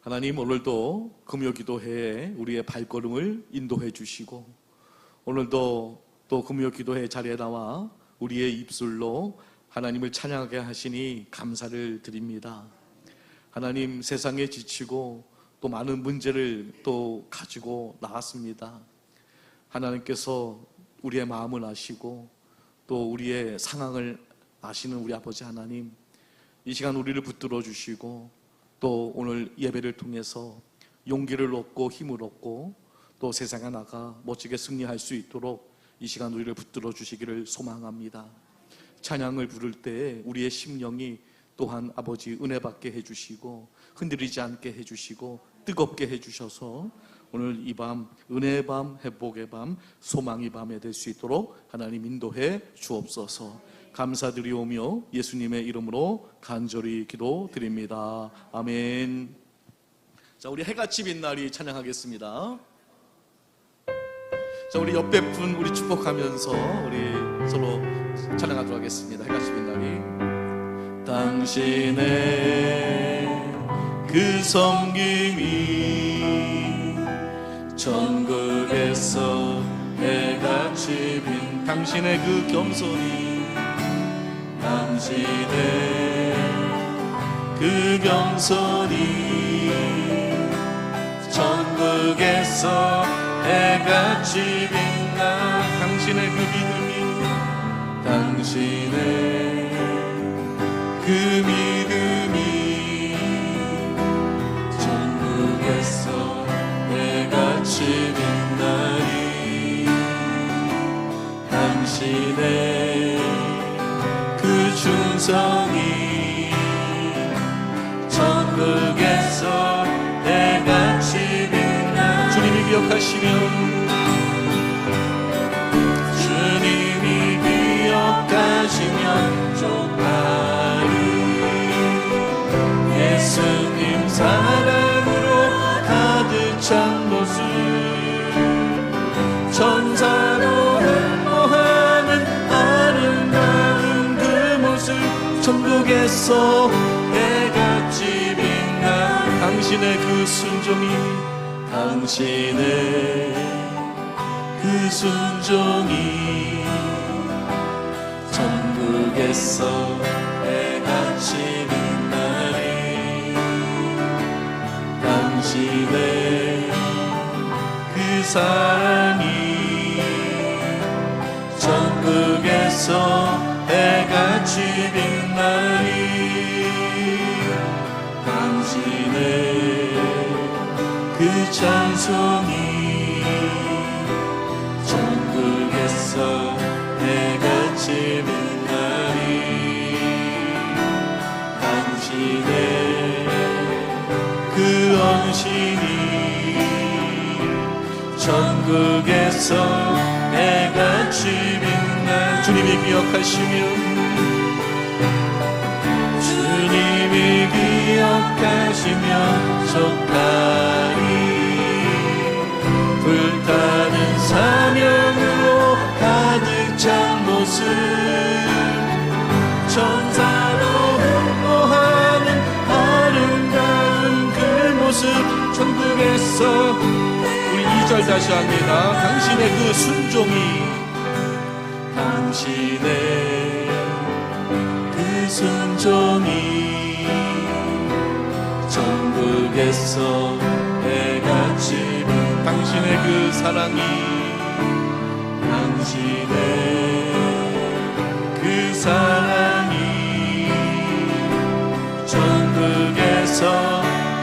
하나님, 오늘도 금요기도회에 우리의 발걸음을 인도해 주시고, 오늘도 또 금요기도회 자리에 나와 우리의 입술로 하나님을 찬양하게 하시니 감사를 드립니다. 하나님, 세상에 지치고 또 많은 문제를 또 가지고 나왔습니다. 하나님께서 우리의 마음을 아시고 또 우리의 상황을 아시는 우리 아버지 하나님, 이 시간 우리를 붙들어 주시고 또 오늘 예배를 통해서 용기를 얻고 힘을 얻고 또 세상에 나가 멋지게 승리할 수 있도록 이 시간 우리를 붙들어 주시기를 소망합니다. 찬양을 부를 때에 우리의 심령이 또한 아버지 은혜 받게 해주시고 흔들리지 않게 해주시고 뜨겁게 해주셔서 오늘 이 밤 은혜의 밤, 회복의 밤, 소망의 밤에 될 수 있도록 하나님 인도해 주옵소서. 감사드리오며 예수님의 이름으로 간절히 기도드립니다. 아멘. 자, 우리 해같이 빛날이 찬양하겠습니다. 자, 우리 옆에 분 우리 축복하면서 우리 서로 찬양하도록 하겠습니다. 해같이 빛날이. 당신의 그 섬김이 전국에서 해같이 빛, 당신의 그 겸손이, 당신의 그 겸손이 전국에서 해같이 빛나, 당신의 그 믿음이, 당신의 그 믿음이 전국에서 해같이 빛나리. 당신의 그 충성이 전국에서 해같이 빛나. 주님이 기억하시면, 주님이 기억하시면 족하리. 예수님 사랑으로 가득 찬 모습, 천사로 흠모하는 아름다운 그 모습, 전국에서 해같이 빛나. 당신의 그 순종이, 당신의 그 순종이 전국에서 해같이 빛나리. 당신의 그 사랑이 전국에서 해같이 빛나리. 당신의 그 찬송이 전국에서 해같이 빛나리. 당신의 그 언신이 전국에서 해같이 빛나. 주님이 기억하시면, 주님이 기억하시면 족하리. 불타는 사명으로 가득 찬 모습, 천사로 흠모하는 아름다운 그 모습, 전국에서. 우리 2절 다시 합니다. 당신의 그 순종이, 당신의 그 순종이 전국에서 해같이 빛나. 당신의 그 사랑이, 당신의 그 사랑이 전국에서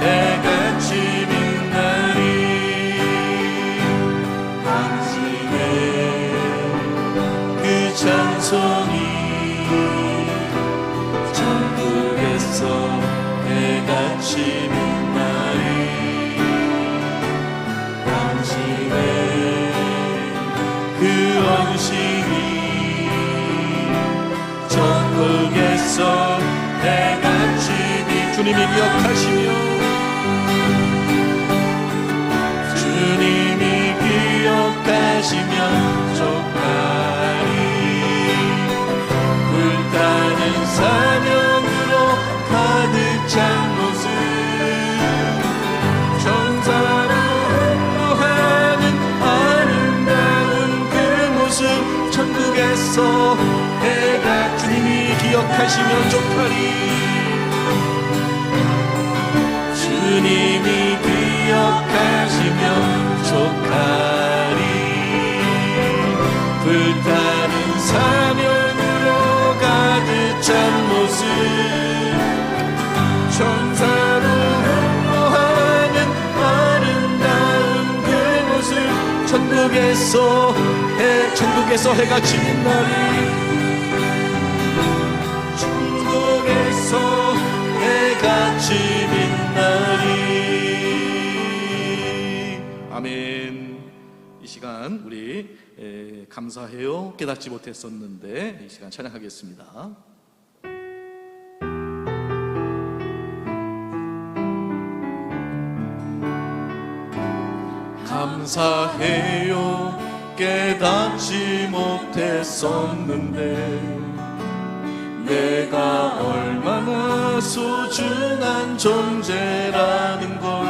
해같이 빛나리. 당신의 그 찬송이 전국에서 해같이 빛나리. 당신의 그 언신이 전국에서 해같이 빛. 주님이 기억하시며, 주님이 기억하시면 족하리. 불타는 사명으로 가득 찬 모습, 기억하시면 좋다리. 주님이 기억하시면 좋다리. 불타는 사명으로 가득 찬 모습, 천사로 흠모하는 아름다운 그 모습, 천국에서 해가 지는 날이, 천국에서 해가 지는 날이. 아멘. 이 시간 우리 감사해요. 깨닫지 못했었는데 이 시간 찬양하겠습니다. 감사해요. 깨닫지 못했었는데 내가 얼마나 소중한 존재라는 걸,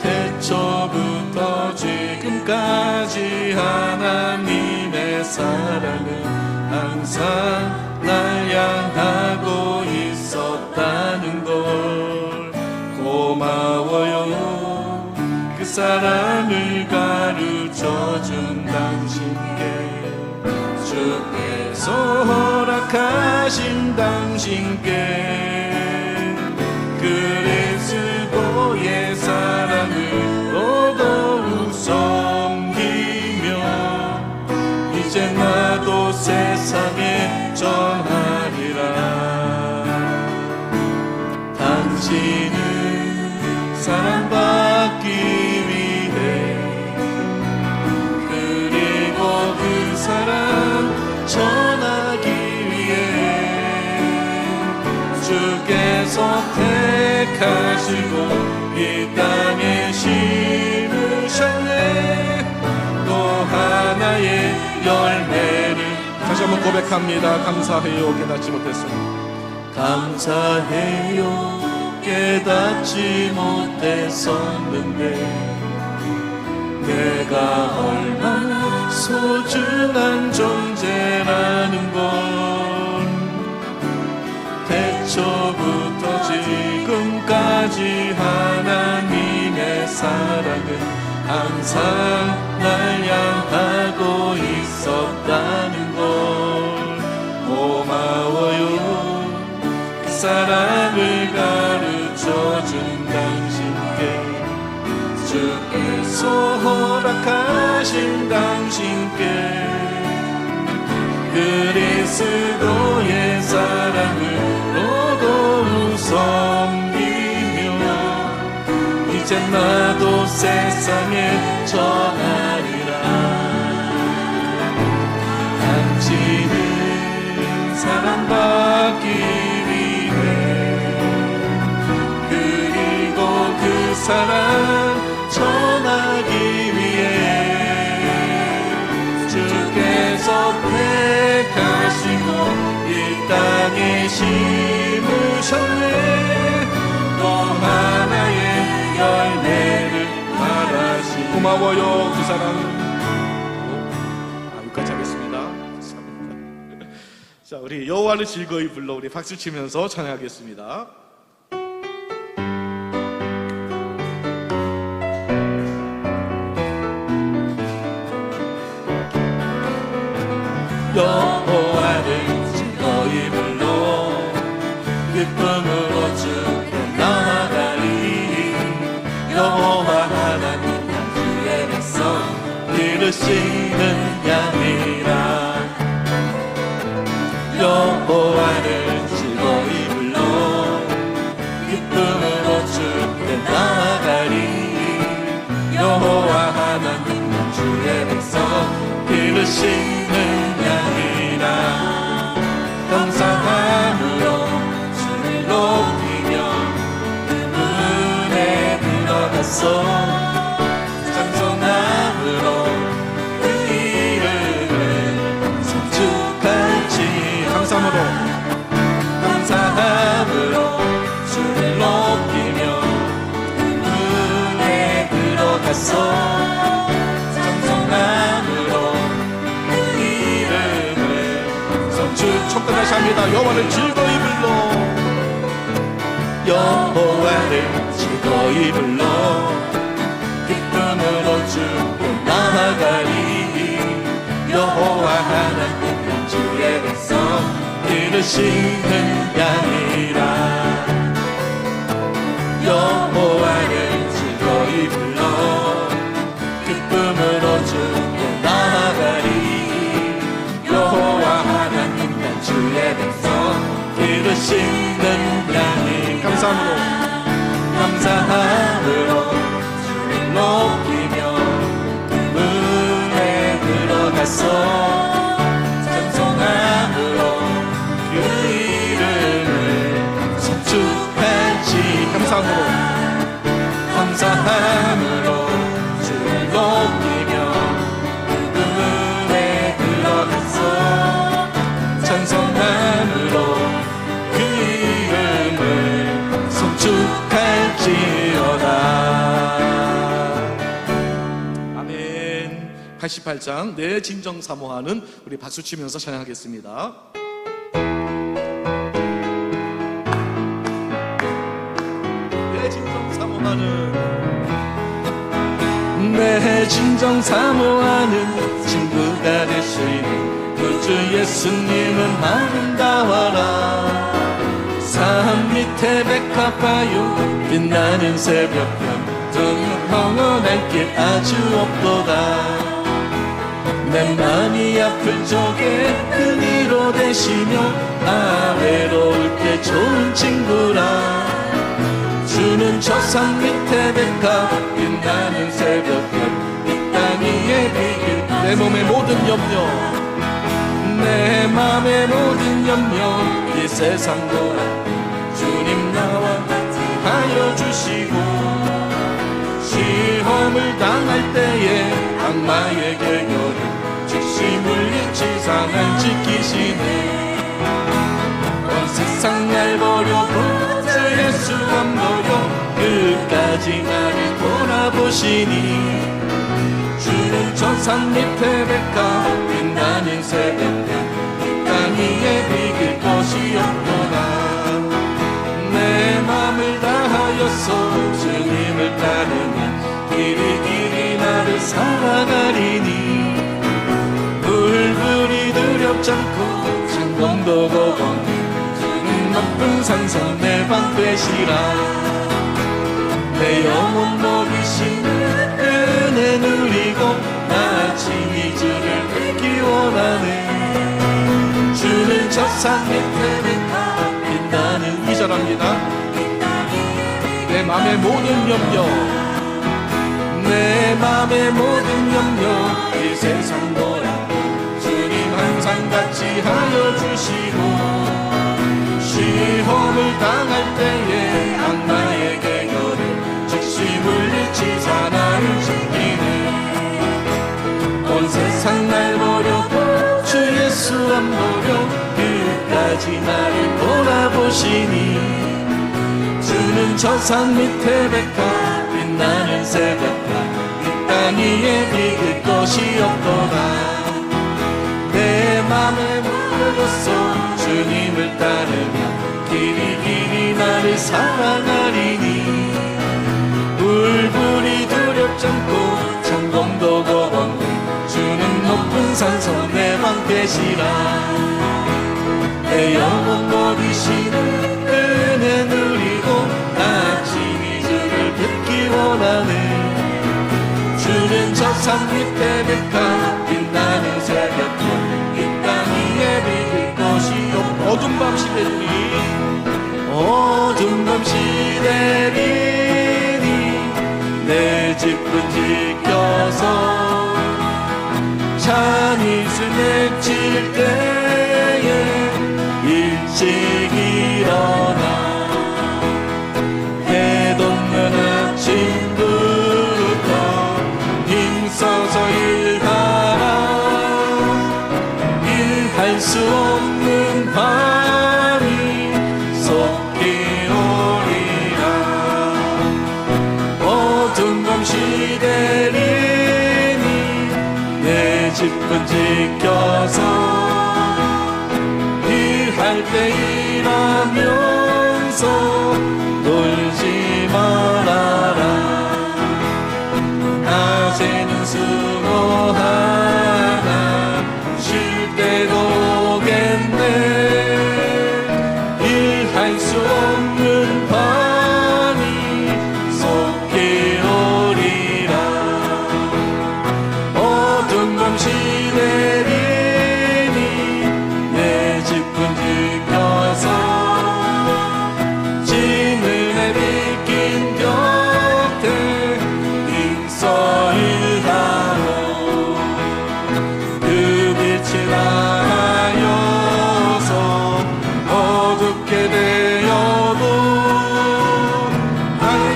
태초부터 지금까지 하나님의 사랑은 항상 날 향하고 있었다는 걸. 고마워요. 그 사랑을 가르쳐준 당신께, 주께서 허락하신 당신께 그리스도의 사랑을 더더욱 섬기며 이제 나도 세상에 전하리라. 당신은 사랑받기 위해, 그리고 그 사랑 전하기 위해 주께서 택하시고 이 땅에 심으셨네. 또 하나의 열매를. 다시 한번 고백합니다. 감사해요. 깨닫지 못했습니다. 감사해요. 깨닫지 못했었는데 내가 얼마나 소중한 존재라는 걸, 태초부터 지금까지 하나님의 사랑은 항상 날 향하고 있었다는 걸. 고마워요. 그 사랑을 가르쳐준 당신께, 주께서 허락하신 당신께 그리스도의 사랑을 더더욱 섬기며 이제 나도 세상에 전하리라. 당신은 사랑받기 위해, 그리고 그 사랑 전하기 위해 주께서 택하시고 이 땅에 심으셨네. 또 하나의 열매를 바라시. 고마워요. 그 사랑. 여기까지 하겠습니다. 자, 우리 여호와를 즐거이 불러 우리 박수 치면서 찬양하겠습니다. 여호와를 즐거이 불러 기쁨으로 주께 나아가리. 여호와 하나님 주의 백성 기르시는 양이라. 여호와를 즐거이 불러 기쁨으로 주께 나아가리. 여호와 하나님 주의 백성 기르시는 양이라. 감사함으로 주를 높이며 그 문에 들어갔어. 찬송함으로 그 이름을 송축할지. 감사함으로 주를 높이며 그 문에 들어갔어. 찬송함으로 그 이름을 송축 찬양합니다. 여호와를 즐거이 불러, 여호와를 즐거이 불러 기쁨으로 주께 나아가리. 여호와 하나님 주의 백성 기르시는 양이라. 여호와를 즐거이 불러 기쁨으로 주께 나아가리. 여호와 하나님 난 주의 백성 기르시는 양이. 감사함으로 주를 높이며 문에 들어가서 찬송함으로 그 이름을 송축할지. 감사함으로 주를 높이며 그 문에 들어가서 찬송함으로 그 이름을 송축할지어다. 아멘. 88장 내 진정 사모하는 우리 박수치면서 찬양하겠습니다. 내 진정 사모하는 친구가 될 수 있는 구주 예수님은 아름다워라. 산 밑에 백합화요 빛나는 새벽별 저는 영원할 길 아주 없도다. 내 맘이 아플 적에 큰 위로 되시며 나 외로울 때 좋은 친구라. 주는 저 산 밑에 백합 빛나는 새벽별 이 땅 위에 비길. 내 몸의 모든 염려, 내 맘의 모든 염려 이 세상 보라 주님 나와 하여 주시고, 시험을 당할 때에 악마의 계교를 즉시 물리치 상을 지키시네. 온 세상 날 버려도 주 예수 안 버려 끝까지 나를 돌아보시니. 주는 저 산 밑에 백합 빛나는 새벽별 이 땅 위에 비길 것이 없도다. 내 맘을 다하여서 주님을 따르면 길이 나를 살아가리니. 불불이 두렵지 않고 창공도 고건히 주는 높은 산성 내 방 되시라. 내 영혼 먹이시는 은혜 누리고 나아침 이 주를 뵙기 원하네. 주는 저 산 밑에 백합 빛나는. 2절합니다. 내 맘의 모든 염려, 내 맘의 모든 염려 이 세상 보라 주님 항상 같이 하여 주시고, 시험을 당할 때에 악마의 계교를 즉시 물리치사 나를 지키네. 온 세상 날 버려도 주 예수 안 버려 끝까지 나를 돌아보시니. 주는 저 산 밑에 백합 빛나는 새벽별 이 땅 위에 비길 것이 없도다. 내 맘에 물러서 주님을 따르며 길이 나를 사랑하리니. 불불이 두렵지 않고 창공도 고건히 주는 높은 산성 내 방 되시라. 내 영혼 먹이시는 은혜 누리고 아침 이 주를 뵙기 원하네. 주는 저 산 밑에 백합 빛나는 새벽별 이 땅 위에 비길 것이 없고. 어둠 밤 시대리니, 어둠 밤 시대리니 내 집은 지켜서 찬이슬 맺힐 때에 일찍 일어나 해 돋는 아침부터 힘써서 일하라. 일할 수 없는 밤이 속히 오리라. 어두운 밤 시대리니 내 집은 지켜서 일할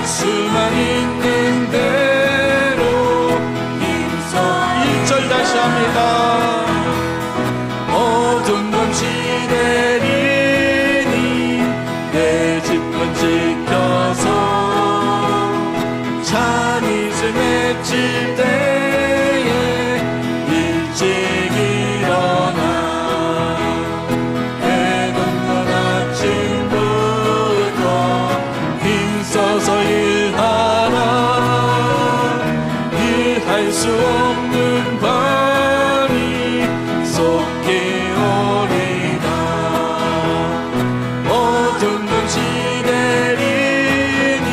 할 수만 있는 대로 힘써 1절 다시 합니다. 어두운 밤 시내리니 내 집은 지켜서 찬이슬 맺힐 때에 일찍 일어나 해 돋는 아침부터 힘써서 일하라. 일할 수 없는 밤이 속히 오리라. 어두운 밤 시내리니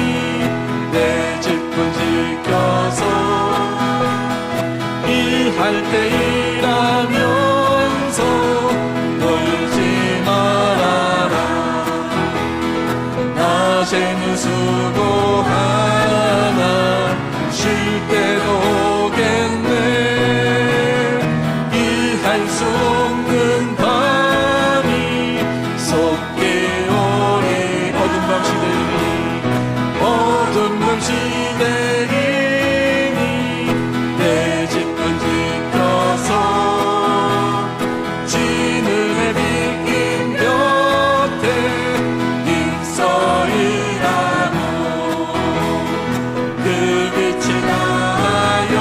내 집은 지켜서 일할 때 일하면서 놀지 말아라. 낮에는 수고하나 쉴 때도 오겠네. 일할 수 없는 밤이 속히 오리. 어두운 밤 시내리니 어두운 밤 시내리니 내 집은 지켜서 지는 해 비긴 곁에 힘써 일하고 그 빛이 나여서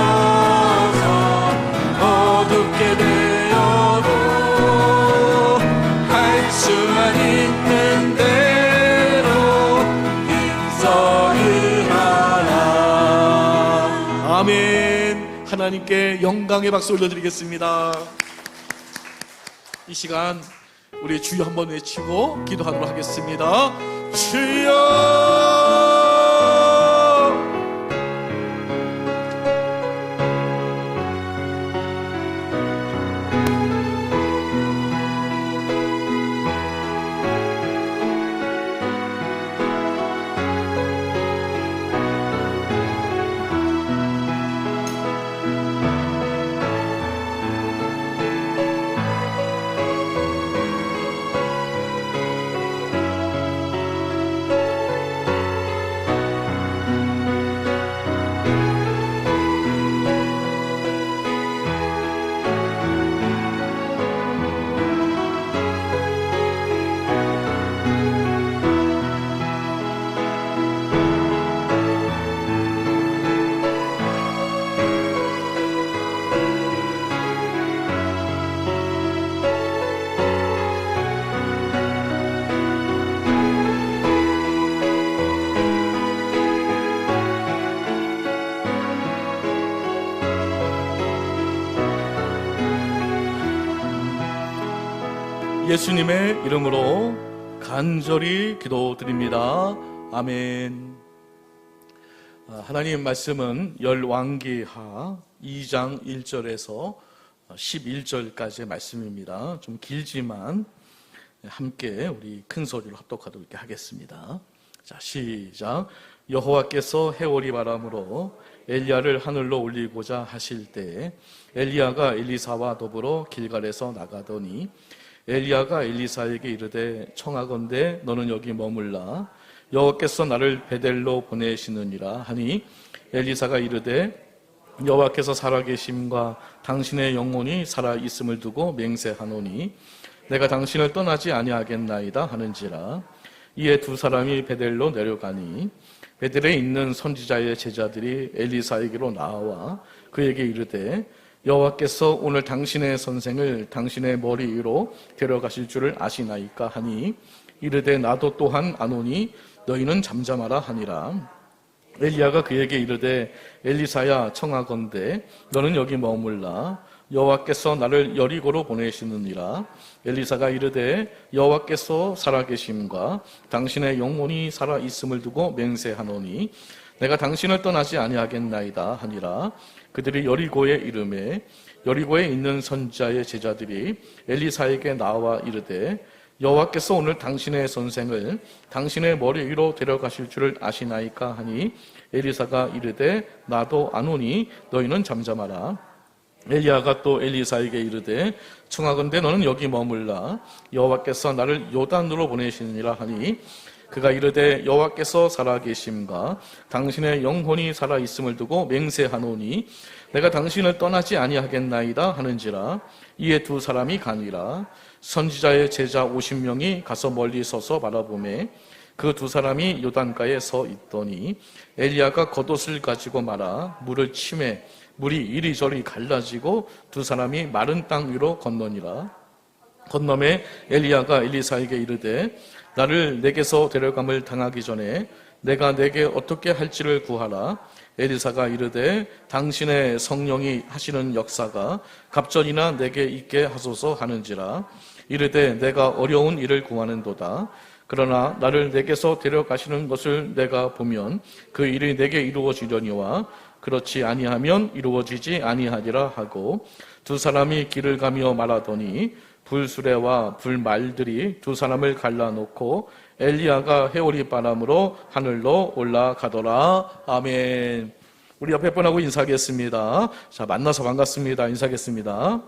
어둡게 되어도 할 수만 있는 대로 힘써 일하라. 아멘. 하나님께 영광의 박수 올려드리겠습니다. 이 시간 우리 주여 한번 외치고 기도하도록 하겠습니다. 주여. 예수님의 이름으로 간절히 기도드립니다. 아멘. 하나님 말씀은 열왕기하 2장 1절에서 11절까지의 말씀입니다. 좀 길지만 함께 우리 큰 소리로 합독하도록 하겠습니다. 자, 시작. 여호와께서 해오리 바람으로 엘리야를 하늘로 올리고자 하실 때 엘리야가 엘리사와 더불어 길갈에서 나가더니 엘리야가 엘리사에게 이르되 청하건대 너는 여기 머물라. 여호와께서 나를 베델로 보내시느니라 하니 엘리사가 이르되 여호와께서 살아계심과 당신의 영혼이 살아있음을 두고 맹세하노니 내가 당신을 떠나지 아니하겠나이다 하는지라. 이에 두 사람이 베델로 내려가니 베델에 있는 선지자의 제자들이 엘리사에게로 나와 그에게 이르되 여호와께서 오늘 당신의 선생을 당신의 머리 위로 데려가실 줄을 아시나이까 하니 이르되 나도 또한 아노니 너희는 잠잠하라 하니라. 엘리야가 그에게 이르되 엘리사야 청하건대 너는 여기 머물라. 여호와께서 나를 여리고로 보내시느니라. 엘리사가 이르되 여호와께서 살아계심과 당신의 영혼이 살아있음을 두고 맹세하노니 내가 당신을 떠나지 아니하겠나이다 하니라. 그들이 여리고에 이르매 여리고에 있는 선지자의 제자들이 엘리사에게 나와 이르되 여호와께서 오늘 당신의 선생을 당신의 머리 위로 데려가실 줄을 아시나이까 하니 엘리사가 이르되 나도 아노니 너희는 잠잠하라. 엘리야가 또 엘리사에게 이르되 청하건대 너는 여기 머물라. 여호와께서 나를 요단으로 보내시느니라 하니 그가 이르되 여호와께서 살아계심과 당신의 영혼이 살아있음을 두고 맹세하노니 내가 당신을 떠나지 아니하겠나이다 하는지라. 이에 두 사람이 가니라. 선지자의 제자 50명이 가서 멀리 서서 바라보매 그 두 사람이 요단가에 서 있더니 엘리야가 겉옷을 가지고 말아 물을 치매 물이 이리저리 갈라지고 두 사람이 마른 땅 위로 건너니라. 건너매 엘리야가 엘리사에게 이르되 나를 내게서 데려감을 당하기 전에 내가 내게 어떻게 할지를 구하라. 엘리사가 이르되 당신의 성령이 하시는 역사가 갑전이나 내게 있게 하소서 하는지라. 이르되 내가 어려운 일을 구하는도다. 그러나 나를 내게서 데려가시는 것을 내가 보면 그 일이 내게 이루어지려니와 그렇지 아니하면 이루어지지 아니하리라 하고 두 사람이 길을 가며 말하더니 불수레와 불말들이 두 사람을 갈라놓고 엘리야가 해오리 바람으로 하늘로 올라가더라. 아멘. 우리 옆에 분하고 인사하겠습니다. 자, 만나서 반갑습니다. 인사하겠습니다.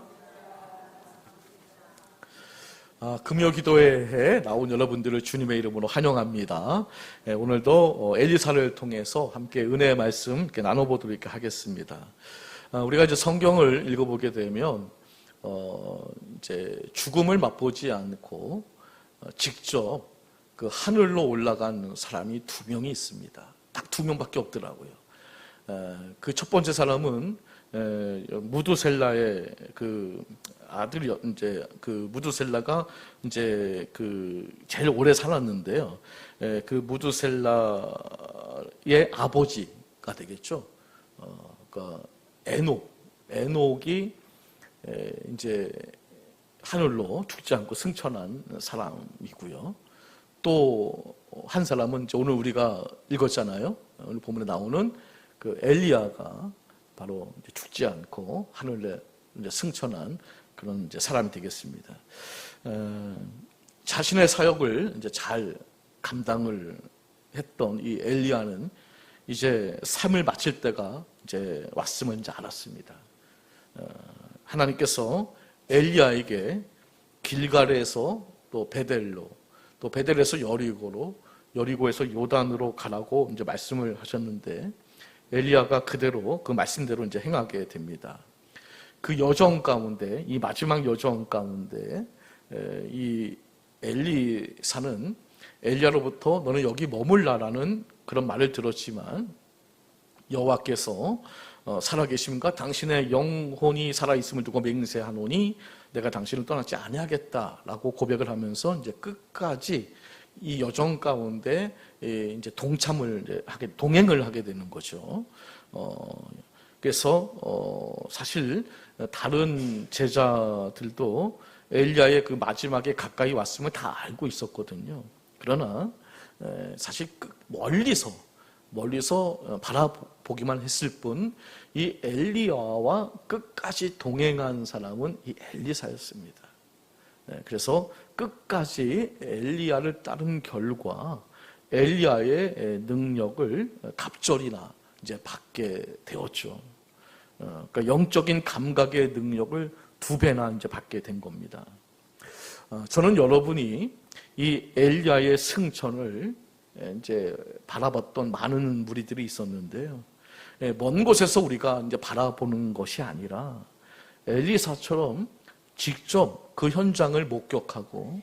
금요기도회에 나온 여러분들을 주님의 이름으로 환영합니다. 오늘도 엘리사를 통해서 함께 은혜의 말씀 이렇게 나눠보도록 하겠습니다. 우리가 이제 성경을 읽어보게 되면 이제 죽음을 맛보지 않고 직접 그 하늘로 올라간 사람이 두 명이 있습니다. 딱 두 명밖에 없더라고요. 그 첫 번째 사람은 무두셀라의 그 아들이 이제 그 무두셀라가 이제 그 제일 오래 살았는데요. 그 무두셀라의 아버지가 되겠죠. 그러니까 에녹이 이제 하늘로 죽지 않고 승천한 사람이고요. 또 한 사람은 이제 오늘 우리가 읽었잖아요. 오늘 본문에 나오는 그 엘리야가 바로 이제 죽지 않고 하늘에 이제 승천한 그런 이제 사람이 되겠습니다. 자신의 사역을 이제 잘 감당을 했던 이 엘리야는 이제 삶을 마칠 때가 이제 왔음을 이제 알았습니다. 하나님께서 엘리야에게 길갈에서 또 베델로, 또 베델에서 여리고로, 여리고에서 요단으로 가라고 이제 말씀을 하셨는데 엘리야가 그대로 그 말씀대로 이제 행하게 됩니다. 그 여정 가운데, 이 마지막 여정 가운데 이 엘리사는 엘리야로부터 너는 여기 머물라라는 그런 말을 들었지만 여호와께서 살아계심과 당신의 영혼이 살아있음을 두고 맹세하노니 내가 당신을 떠나지 아니하겠다라고 고백을 하면서 이제 끝까지 이 여정 가운데 이제 동행을 하게 되는 거죠. 그래서 사실 다른 제자들도 엘리야의 그 마지막에 가까이 왔음을 다 알고 있었거든요. 그러나 사실 멀리서 바라보기만 했을 뿐 이 엘리야와 끝까지 동행한 사람은 이 엘리사였습니다. 그래서 끝까지 엘리야를 따른 결과 엘리야의 능력을 갑절이나 이제 받게 되었죠. 그러니까 영적인 감각의 능력을 2배나 이제 받게 된 겁니다. 저는 여러분이 이 엘리야의 승천을 이제 바라봤던 많은 무리들이 있었는데요. 먼 곳에서 우리가 이제 바라보는 것이 아니라 엘리사처럼 직접 그 현장을 목격하고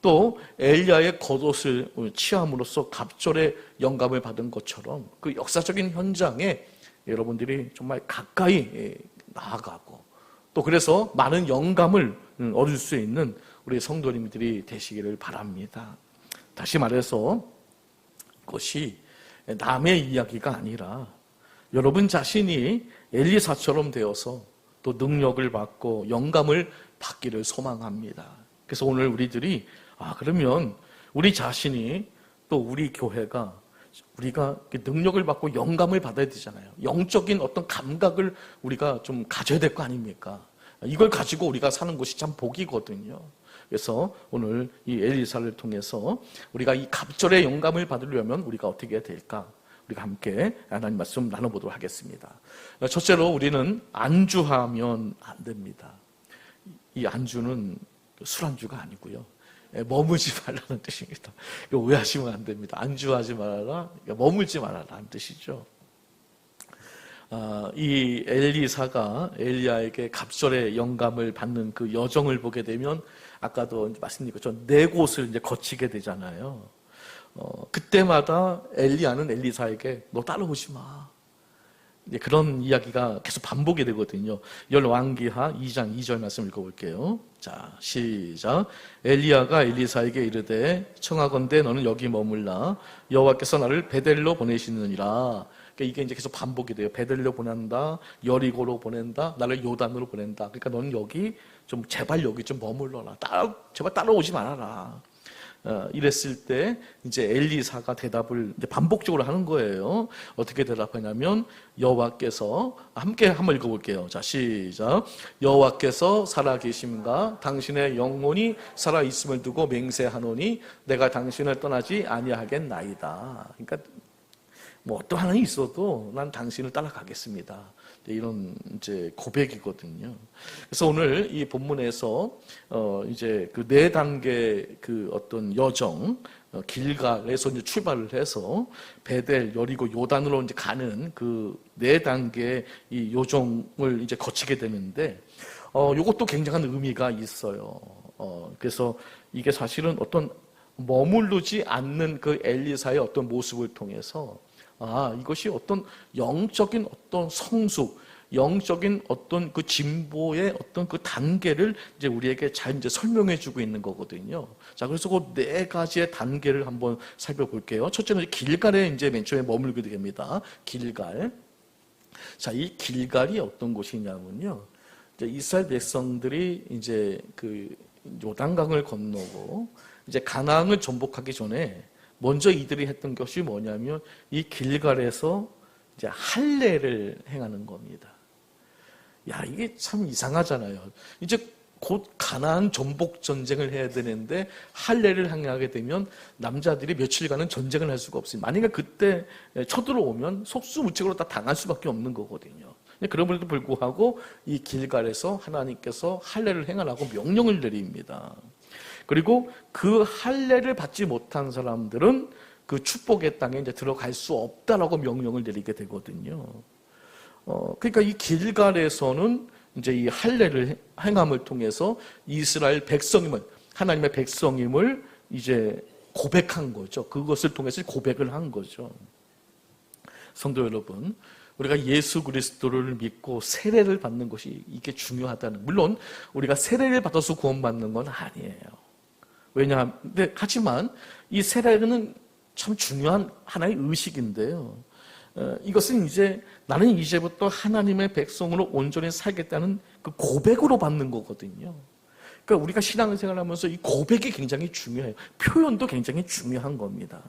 또 엘리야의 겉옷을 취함으로써 갑절의 영감을 받은 것처럼 그 역사적인 현장에 여러분들이 정말 가까이 나아가고 또 그래서 많은 영감을 얻을 수 있는 우리 성도님들이 되시기를 바랍니다. 다시 말해서 그것이 남의 이야기가 아니라 여러분 자신이 엘리사처럼 되어서 또 능력을 받고 영감을 받기를 소망합니다. 그래서 오늘 우리들이 그러면 우리 자신이 또 우리 교회가 우리가 능력을 받고 영감을 받아야 되잖아요. 영적인 어떤 감각을 우리가 좀 가져야 될 거 아닙니까? 이걸 가지고 우리가 사는 것이 참 복이거든요. 그래서 오늘 이 엘리사를 통해서 우리가 이 갑절의 영감을 받으려면 우리가 어떻게 해야 될까? 우리가 함께 하나님 말씀 나눠보도록 하겠습니다. 첫째로 우리는 안주하면 안 됩니다. 이 안주는 술안주가 아니고요. 머물지 말라는 뜻입니다. 오해하시면 안 됩니다. 안주하지 말아라, 머물지 말아라는 뜻이죠. 이 엘리사가 엘리야에게 갑절의 영감을 받는 그 여정을 보게 되면 아까도 말씀드린 것처럼 4곳을 이제 거치게 되잖아요. 그때마다 엘리야는 엘리사에게 너 따라오지 마. 그런 이야기가 계속 반복이 되거든요. 열왕기하 2장 2절 말씀 읽어볼게요. 자, 시작. 엘리야가 엘리사에게 이르되 청하건대 너는 여기 머물라. 여호와께서 나를 베델로 보내시느니라. 이게 이제 계속 반복이 돼요. 베델로 보낸다, 여리고로 보낸다, 나를 요단으로 보낸다. 그러니까 너는 여기 좀 제발 여기 좀 머물러라. 제발 따라오지 말아라. 이랬을 때 이제 엘리사가 대답을 이제 반복적으로 하는 거예요. 어떻게 대답하냐면 여호와께서 함께 한번 읽어볼게요. 자, 시작. 여호와께서 살아계심과 당신의 영혼이 살아있음을 두고 맹세하노니 내가 당신을 떠나지 아니하겠나이다. 그러니까 뭐 어떠한 일이 있어도 난 당신을 따라가겠습니다. 이런 이제 고백이거든요. 그래서 오늘 이 본문에서 이제 그 4단계 그 어떤 여정, 길갈에서 이제 출발을 해서 베델, 여리고, 요단으로 이제 가는 그 4단계 이 요정을 이제 거치게 되는데, 요것도 굉장한 의미가 있어요. 그래서 이게 사실은 어떤 머무르지 않는 그 엘리사의 어떤 모습을 통해서 이것이 어떤 영적인 어떤 성숙, 영적인 어떤 그 진보의 어떤 그 단계를 이제 우리에게 잘 이제 설명해 주고 있는 거거든요. 자, 그래서 그 4가지의 단계를 한번 살펴볼게요. 첫째는 길갈에 이제 맨 처음에 머물게 됩니다. 길갈. 자, 이 길갈이 어떤 곳이냐면요. 이제 이스라엘 백성들이 이제 그 요단강을 건너고 이제 가나안을 정복하기 전에 먼저 이들이 했던 것이 뭐냐면 이 길갈에서 이제 할례를 행하는 겁니다. 야, 이게 참 이상하잖아요. 이제 곧 가나안 정복 전쟁을 해야 되는데 할례를 행하게 되면 남자들이 며칠간은 전쟁을 할 수가 없어요. 만약에 그때 쳐들어오면 속수무책으로 다 당할 수밖에 없는 거거든요. 그럼에도 불구하고 이 길갈에서 하나님께서 할례를 행하라고 명령을 내립니다. 그리고 그 할례를 받지 못한 사람들은 그 축복의 땅에 이제 들어갈 수 없다라고 명령을 내리게 되거든요. 그러니까 이 길갈에서는 이제 이 할례를 행함을 통해서 이스라엘 백성임을, 하나님의 백성임을 이제 고백한 거죠. 그것을 통해서 고백을 한 거죠. 성도 여러분, 우리가 예수 그리스도를 믿고 세례를 받는 것이 이게 중요하다는, 물론 우리가 세례를 받아서 구원받는 건 아니에요. 하지만 이 세례는 참 중요한 하나의 의식인데요. 이것은 이제 나는 이제부터 하나님의 백성으로 온전히 살겠다는 그 고백으로 받는 거거든요. 그러니까 우리가 신앙생활을 하면서 이 고백이 굉장히 중요해요. 표현도 굉장히 중요한 겁니다.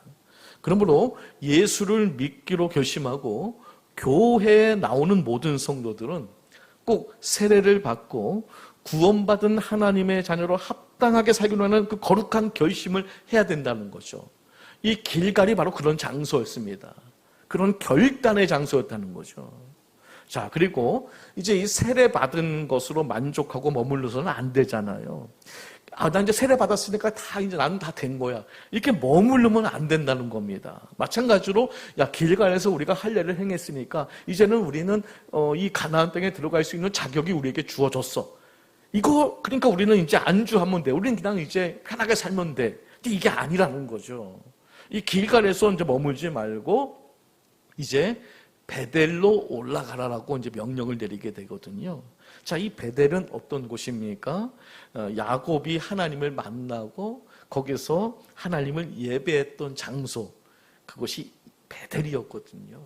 그러므로 예수를 믿기로 결심하고 교회에 나오는 모든 성도들은 꼭 세례를 받고 구원받은 하나님의 자녀로 합당하게 살기로 하는 그 거룩한 결심을 해야 된다는 거죠. 이 길갈이 바로 그런 장소였습니다. 그런 결단의 장소였다는 거죠. 자, 그리고 이제 이 세례 받은 것으로 만족하고 머물러서는 안 되잖아요. 나 이제 세례 받았으니까 이제 나는 다 된 거야. 이렇게 머무르면 안 된다는 겁니다. 마찬가지로 길갈에서 우리가 할례를 행했으니까 이제는 우리는 이 가나안 땅에 들어갈 수 있는 자격이 우리에게 주어졌어. 그러니까 우리는 이제 안주하면 돼. 우리는 그냥 이제 편하게 살면 돼. 근데 이게 아니라는 거죠. 이 길갈에서 이제 머물지 말고 이제 베델로 올라가라라고 이제 명령을 내리게 되거든요. 자, 이 베델은 어떤 곳입니까? 야곱이 하나님을 만나고 거기서 하나님을 예배했던 장소, 그것이 베델이었거든요.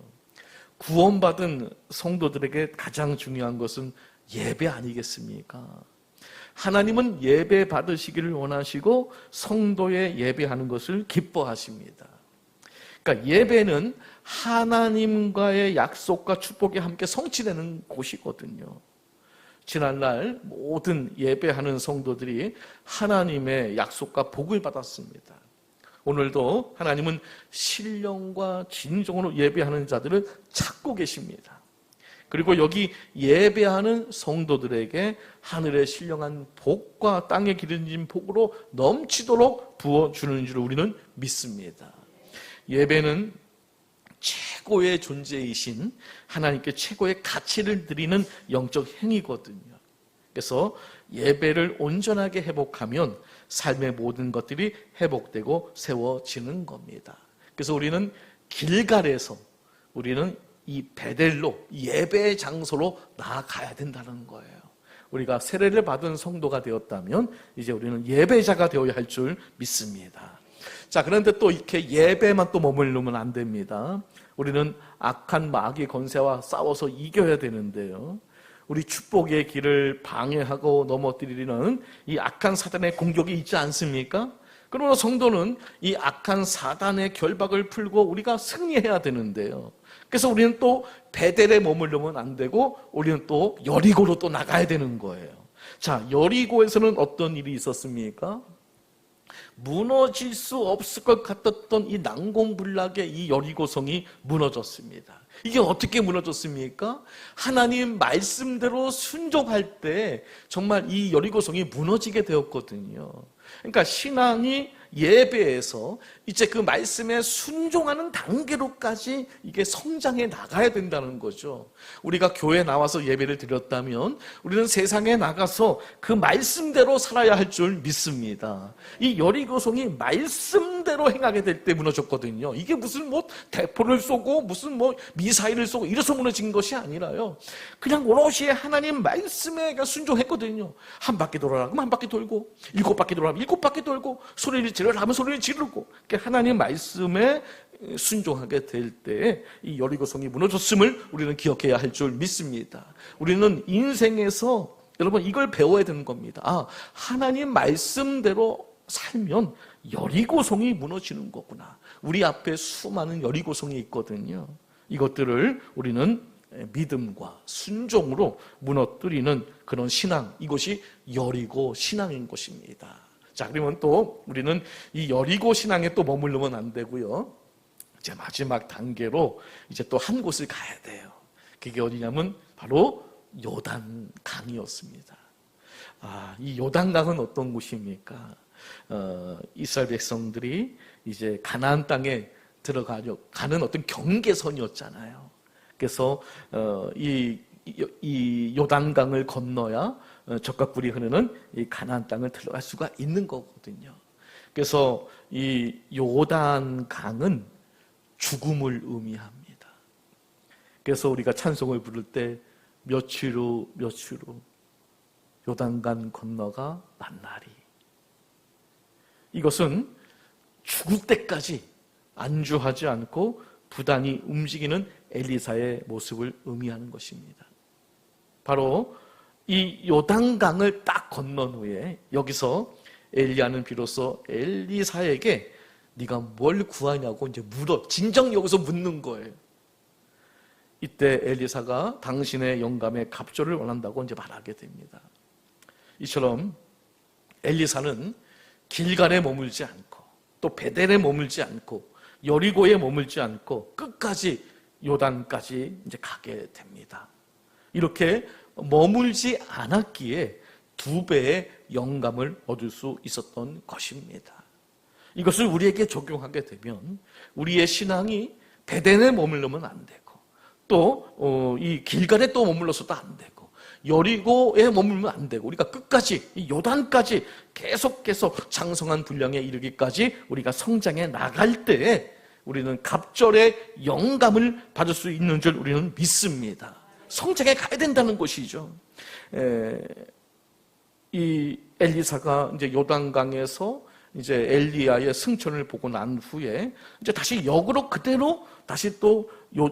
구원받은 성도들에게 가장 중요한 것은 예배 아니겠습니까? 하나님은 예배 받으시기를 원하시고 성도의 예배하는 것을 기뻐하십니다. 그러니까 예배는 하나님과의 약속과 축복이 함께 성취되는 곳이거든요. 지난날 모든 예배하는 성도들이 하나님의 약속과 복을 받았습니다. 오늘도 하나님은 신령과 진정으로 예배하는 자들을 찾고 계십니다. 그리고 여기 예배하는 성도들에게 하늘의 신령한 복과 땅에 기름진 복으로 넘치도록 부어주는 줄 우리는 믿습니다. 예배는 최고의 존재이신 하나님께 최고의 가치를 드리는 영적 행위거든요. 그래서 예배를 온전하게 회복하면 삶의 모든 것들이 회복되고 세워지는 겁니다. 그래서 우리는 길갈에서 우리는 이 베델로 예배의 장소로 나아가야 된다는 거예요. 우리가 세례를 받은 성도가 되었다면 이제 우리는 예배자가 되어야 할 줄 믿습니다. 자, 그런데 또 이렇게 예배만 또 머무르면 안 됩니다. 우리는 악한 마귀 권세와 싸워서 이겨야 되는데요. 우리 축복의 길을 방해하고 넘어뜨리는 이 악한 사단의 공격이 있지 않습니까? 그러나 성도는 이 악한 사단의 결박을 풀고 우리가 승리해야 되는데요. 그래서 우리는 또 베델에 머무르면 안 되고 우리는 또 여리고로 또 나가야 되는 거예요. 자, 여리고에서는 어떤 일이 있었습니까? 무너질 수 없을 것 같았던 이 난공불락의 이 여리고성이 무너졌습니다. 이게 어떻게 무너졌습니까? 하나님 말씀대로 순종할 때 정말 이 여리고성이 무너지게 되었거든요. 그러니까 신앙이 예배에서 이제 그 말씀에 순종하는 단계로까지 이게 성장해 나가야 된다는 거죠. 우리가 교회에 나와서 예배를 드렸다면 우리는 세상에 나가서 그 말씀대로 살아야 할 줄 믿습니다. 이 여리고성이 말씀대로 행하게 될 때 무너졌거든요. 이게 무슨 뭐 대포를 쏘고 무슨 뭐 미사일을 쏘고 이래서 무너진 것이 아니라요. 그냥 오롯이 하나님 말씀에 순종했거든요. 한 바퀴 돌아라 그러면 한 바퀴 돌고, 7바퀴 돌아라 7바퀴 돌고, 소리를 지르라 하면 소리를 지르고, 하나님 말씀에 순종하게 될 때 이 여리고성이 무너졌음을 우리는 기억해야 할 줄 믿습니다. 우리는 인생에서 여러분 이걸 배워야 되는 겁니다. 아, 하나님 말씀대로 살면 여리고성이 무너지는 거구나. 우리 앞에 수많은 여리고성이 있거든요. 이것들을 우리는 믿음과 순종으로 무너뜨리는 그런 신앙, 이것이 여리고 신앙인 것입니다. 자, 그러면 또 우리는 이 여리고 신앙에 또 머무르면 안 되고요. 이제 마지막 단계로 이제 또 한 곳을 가야 돼요. 그게 어디냐면 바로 요단강이었습니다. 아, 이 요단강은 어떤 곳입니까? 이스라엘 백성들이 이제 가나안 땅에 들어가는 어떤 경계선이었잖아요. 그래서 이 요단강을 건너야 젖과 꿀이 흐르는 이 가나안 땅을 들어갈 수가 있는 거거든요. 그래서 이 요단강은 죽음을 의미합니다. 그래서 우리가 찬송을 부를 때 며칠 후 요단강 건너가 만나리. 이것은 죽을 때까지 안주하지 않고 부단히 움직이는 엘리사의 모습을 의미하는 것입니다. 바로 이 요단강을 딱 건넌 후에 여기서 엘리야는 비로소 엘리사에게 네가 뭘 구하냐고 이제 진정 여기서 묻는 거예요. 이때 엘리사가 당신의 영감의 갑절을 원한다고 이제 말하게 됩니다. 이처럼 엘리사는 길갈에 머물지 않고 또 베델에 머물지 않고 여리고에 머물지 않고 끝까지 요단까지 이제 가게 됩니다. 이렇게 머물지 않았기에 2배의 영감을 얻을 수 있었던 것입니다. 이것을 우리에게 적용하게 되면 우리의 신앙이 베델에 머물러면 안 되고 또 이 길갈에 또 머물러서도 안 되고 여리고에 머물면 안 되고 우리가 끝까지 이 요단까지 계속해서 장성한 분량에 이르기까지 우리가 성장해 나갈 때 우리는 갑절의 영감을 받을 수 있는 줄 우리는 믿습니다. 성장해 가야 된다는 것이죠. 이 엘리사가 이제 요단강에서 이제 엘리야의 승천을 보고 난 후에 이제 다시 역으로 그대로 다시 또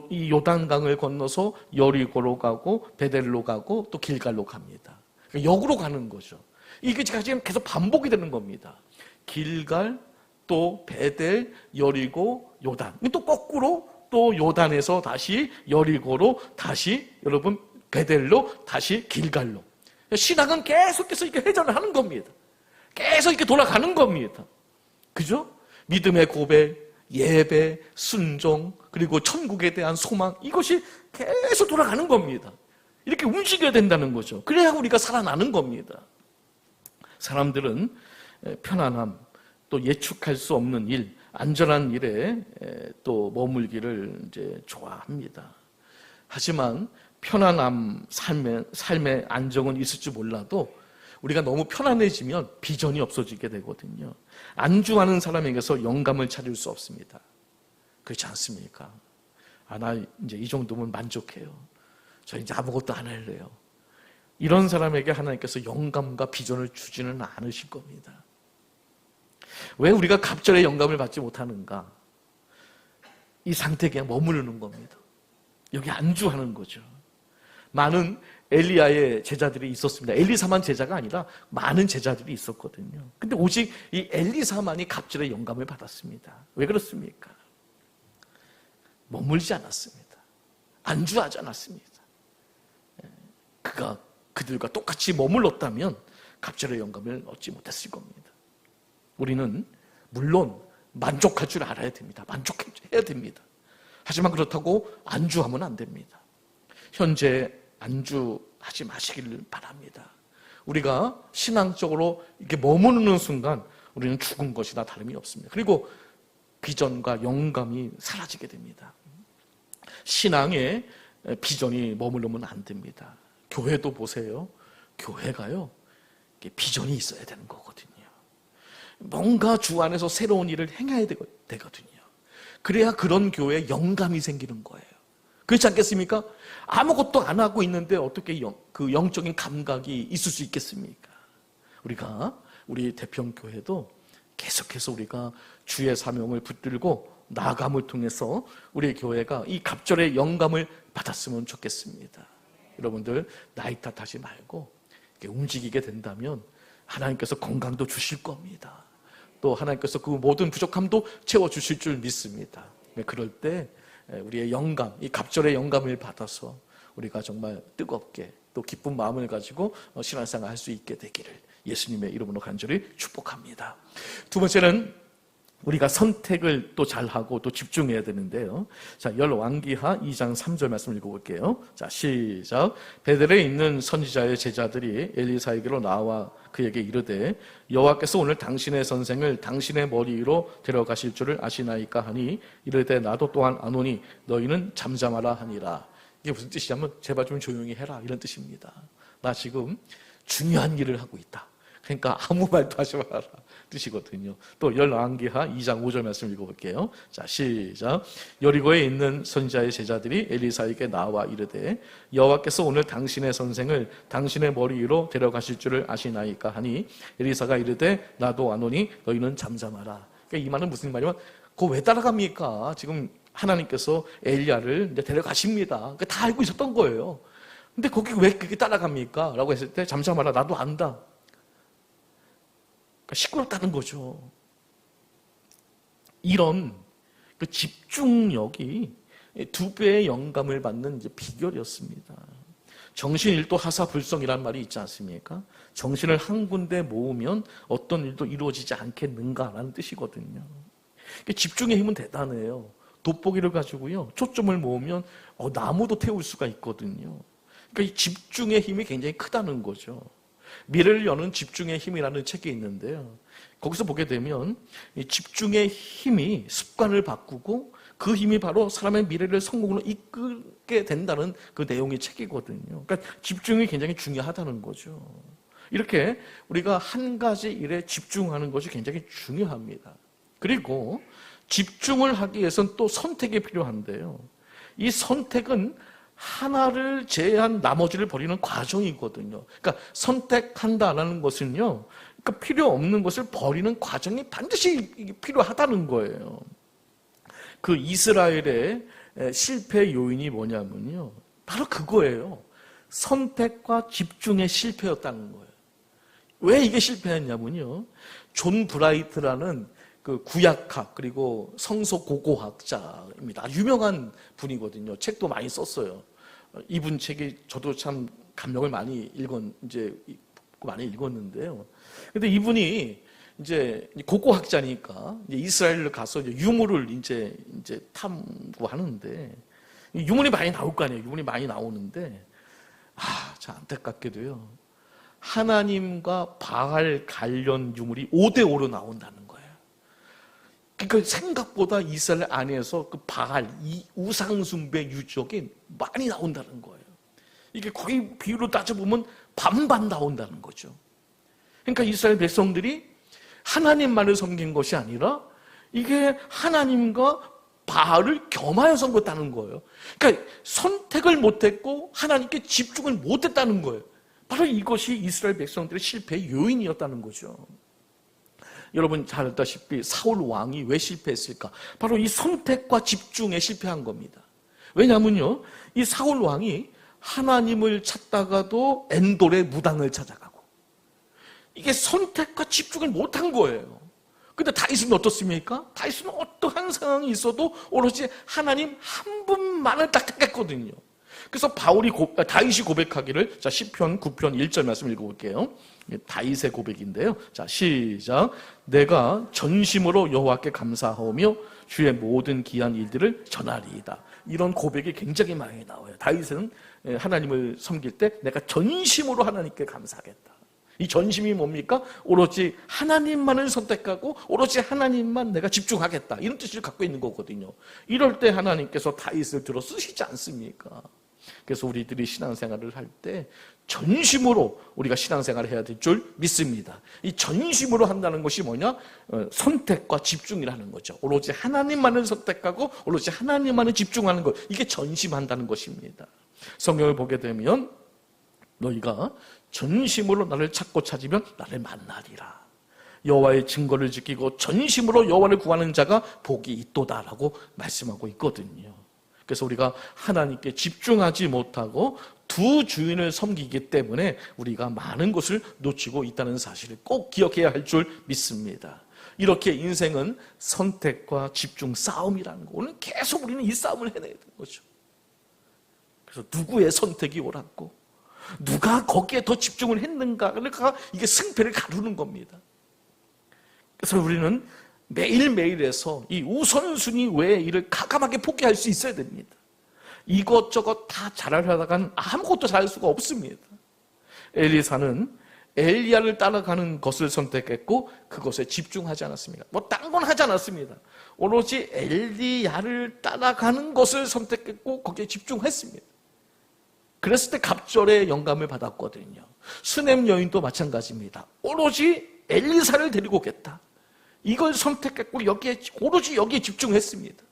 이 요단강을 건너서 여리고로 가고 베델로 가고 또 길갈로 갑니다. 역으로 가는 거죠. 이게 지금 계속 반복이 되는 겁니다. 길갈, 또 베델, 여리고, 요단. 또 거꾸로 또 요단에서 다시 여리고로 다시 여러분 베델로 다시 길갈로. 신앙은 계속해서 이렇게 회전을 하는 겁니다. 계속 이렇게 돌아가는 겁니다. 그죠? 믿음의 고백, 예배, 순종, 그리고 천국에 대한 소망, 이것이 계속 돌아가는 겁니다. 이렇게 움직여야 된다는 거죠. 그래야 우리가 살아나는 겁니다. 사람들은 편안함, 또 예측할 수 없는 일, 안전한 일에 또 머물기를 이제 좋아합니다. 하지만 편안함, 삶의 안정은 있을지 몰라도 우리가 너무 편안해지면 비전이 없어지게 되거든요. 안주하는 사람에게서 영감을 찾을 수 없습니다. 그렇지 않습니까? 나 이제 이 정도면 만족해요. 저 이제 아무것도 안 할래요. 이런 사람에게 하나님께서 영감과 비전을 주지는 않으실 겁니다. 왜 우리가 갑절의 영감을 받지 못하는가? 이 상태에 그냥 머무르는 겁니다. 여기 안주하는 거죠. 많은 엘리야의 제자들이 있었습니다. 엘리사만 제자가 아니라 많은 제자들이 있었거든요. 근데 오직 이 엘리사만이 갑절의 영감을 받았습니다. 왜 그렇습니까? 머물지 않았습니다. 안주하지 않았습니다. 그가 그들과 똑같이 머물렀다면 갑절의 영감을 얻지 못했을 겁니다. 우리는 물론 만족할 줄 알아야 됩니다. 만족해야 됩니다. 하지만 그렇다고 안주하면 안 됩니다. 현재 안주하지 마시기를 바랍니다. 우리가 신앙적으로 이렇게 머무르는 순간 우리는 죽은 것이나 다름이 없습니다. 그리고 비전과 영감이 사라지게 됩니다. 신앙에 비전이 머무르면 안 됩니다. 교회도 보세요. 교회가요, 비전이 있어야 되는 거거든요. 뭔가 주 안에서 새로운 일을 행해야 되거든요. 그래야 그런 교회에 영감이 생기는 거예요. 그렇지 않겠습니까? 아무것도 안 하고 있는데 어떻게 그 영적인 감각이 있을 수 있겠습니까? 우리 대평교회도 계속해서 우리가 주의 사명을 붙들고 나아감을 통해서 우리 교회가 이 갑절의 영감을 받았으면 좋겠습니다. 여러분들 나이 탓하지 말고 이렇게 움직이게 된다면 하나님께서 건강도 주실 겁니다. 또 하나님께서 그 모든 부족함도 채워주실 줄 믿습니다. 그럴 때 우리의 영감, 이 갑절의 영감을 받아서 우리가 정말 뜨겁게 또 기쁜 마음을 가지고 신앙생활 할 수 있게 되기를 예수님의 이름으로 간절히 축복합니다. 두 번째는 우리가 선택을 또 잘하고 또 집중해야 되는데요. 자, 열왕기하 2장 3절 말씀 읽어볼게요. 자, 시작. 베델에 있는 선지자의 제자들이 엘리사에게로 나와 그에게 이르되 여호와께서 오늘 당신의 선생을 당신의 머리 위로 데려가실 줄을 아시나이까 하니 이르되 나도 또한 아노니 너희는 잠잠하라 하니라. 이게 무슨 뜻이냐면 제발 좀 조용히 해라 이런 뜻입니다. 나 지금 중요한 일을 하고 있다. 그러니까 아무 말도 하지 말아라 뜻이거든요. 또 열왕기하 2장 5절 말씀 읽어볼게요. 자, 시작. 여리고에 있는 선지자의 제자들이 엘리사에게 나와 이르되 여호와께서 오늘 당신의 선생을 당신의 머리 위로 데려가실 줄을 아시나이까 하니 엘리사가 이르되 나도 아노니 너희는 잠잠하라. 그러니까 이 말은 무슨 말이냐면 그거 왜 따라갑니까? 지금 하나님께서 엘리야를 이제 데려가십니다. 그러니까 다 알고 있었던 거예요. 근데 거기 왜 그렇게 따라갑니까? 라고 했을 때 잠잠하라, 나도 안다. 그러니까 시끄럽다는 거죠. 이런 그 집중력이 두 배의 영감을 받는 이제 비결이었습니다. 정신일도 하사불성이라는 말이 있지 않습니까? 정신을 한 군데 모으면 어떤 일도 이루어지지 않겠는가라는 뜻이거든요. 그러니까 집중의 힘은 대단해요. 돋보기를 가지고요, 초점을 모으면 나무도 태울 수가 있거든요. 그러니까 이 집중의 힘이 굉장히 크다는 거죠. 미래를 여는 집중의 힘이라는 책이 있는데요. 거기서 보게 되면 이 집중의 힘이 습관을 바꾸고 그 힘이 바로 사람의 미래를 성공으로 이끌게 된다는 그 내용의 책이거든요. 그러니까 집중이 굉장히 중요하다는 거죠. 이렇게 우리가 한 가지 일에 집중하는 것이 굉장히 중요합니다. 그리고 집중을 하기 위해서는 또 선택이 필요한데요. 이 선택은 하나를 제외한 나머지를 버리는 과정이거든요. 그러니까 선택한다라는 것은요, 그러니까 필요 없는 것을 버리는 과정이 반드시 필요하다는 거예요. 그 이스라엘의 실패 요인이 뭐냐면요, 바로 그거예요. 선택과 집중의 실패였다는 거예요. 왜 이게 실패했냐면요, 존 브라이트라는 그 구약학 그리고 성서 고고학자입니다. 유명한 분이거든요. 책도 많이 썼어요. 이분 책이 저도 참 감명을 많이 읽었는데요. 근데 이분이 이제 고고학자니까 이제 이스라엘을 가서 이제 유물을 이제 탐구하는데 유물이 많이 나올 거 아니에요. 유물이 많이 나오는데 참 안타깝게도요. 하나님과 바알 관련 유물이 5대5로 나온다는 거예요. 그러니까 생각보다 이스라엘 안에서 그 바알, 이 우상숭배 유적이 많이 나온다는 거예요. 이게 거의 비율로 따져보면 반반 나온다는 거죠. 그러니까 이스라엘 백성들이 하나님만을 섬긴 것이 아니라 이게 하나님과 바알을 겸하여 섬겼다는 거예요. 그러니까 선택을 못했고 하나님께 집중을 못했다는 거예요. 바로 이것이 이스라엘 백성들의 실패의 요인이었다는 거죠. 여러분 잘 알다시피 사울 왕이 왜 실패했을까? 바로 이 선택과 집중에 실패한 겁니다. 왜냐하면요, 이 사울 왕이 하나님을 찾다가도 엔돌의 무당을 찾아가고 이게 선택과 집중을 못한 거예요. 근데 다윗은 어떻습니까? 다윗은 어떠한 상황이 있어도 오로지 하나님 한 분만을 딱 택했거든요. 그래서 다윗이 고백하기를, 자, 시편 9편 1절 말씀 읽어볼게요. 다윗의 고백인데요. 자, 시작. 내가 전심으로 여호와께 감사하며 주의 모든 귀한 일들을 전하리이다. 이런 고백이 굉장히 많이 나와요. 다윗은 하나님을 섬길 때 내가 전심으로 하나님께 감사하겠다. 이 전심이 뭡니까? 오로지 하나님만을 선택하고 오로지 하나님만 내가 집중하겠다. 이런 뜻을 갖고 있는 거거든요. 이럴 때 하나님께서 다윗을 들어 쓰시지 않습니까? 그래서 우리들이 신앙생활을 할 때 전심으로 우리가 신앙생활을 해야 될 줄 믿습니다. 이 전심으로 한다는 것이 뭐냐? 선택과 집중이라는 거죠. 오로지 하나님만을 선택하고 오로지 하나님만을 집중하는 것. 이게 전심한다는 것입니다. 성경을 보게 되면 너희가 전심으로 나를 찾고 찾으면 나를 만나리라. 여호와의 증거를 지키고 전심으로 여호와를 구하는 자가 복이 있도다라고 말씀하고 있거든요. 그래서 우리가 하나님께 집중하지 못하고 두 주인을 섬기기 때문에 우리가 많은 것을 놓치고 있다는 사실을 꼭 기억해야 할 줄 믿습니다. 이렇게 인생은 선택과 집중 싸움이라는 거. 오늘 계속 우리는 이 싸움을 해내야 되는 거죠. 그래서 누구의 선택이 옳았고 누가 거기에 더 집중을 했는가가 이게 승패를 가르는 겁니다. 그래서 우리는 매일매일에서 이 우선순위 외의 일을 가감하게 포기할 수 있어야 됩니다. 이것저것 다 잘하려다간 아무것도 잘할 수가 없습니다. 엘리사는 엘리야를 따라가는 것을 선택했고 그것에 집중하지 않았습니다. 뭐 딴 건 하지 않았습니다. 오로지 엘리야를 따라가는 것을 선택했고 거기에 집중했습니다. 그랬을 때 갑절의 영감을 받았거든요. 수넴 여인도 마찬가지입니다. 오로지 엘리사를 데리고 오겠다. 이걸 선택했고 오로지 여기에 집중했습니다.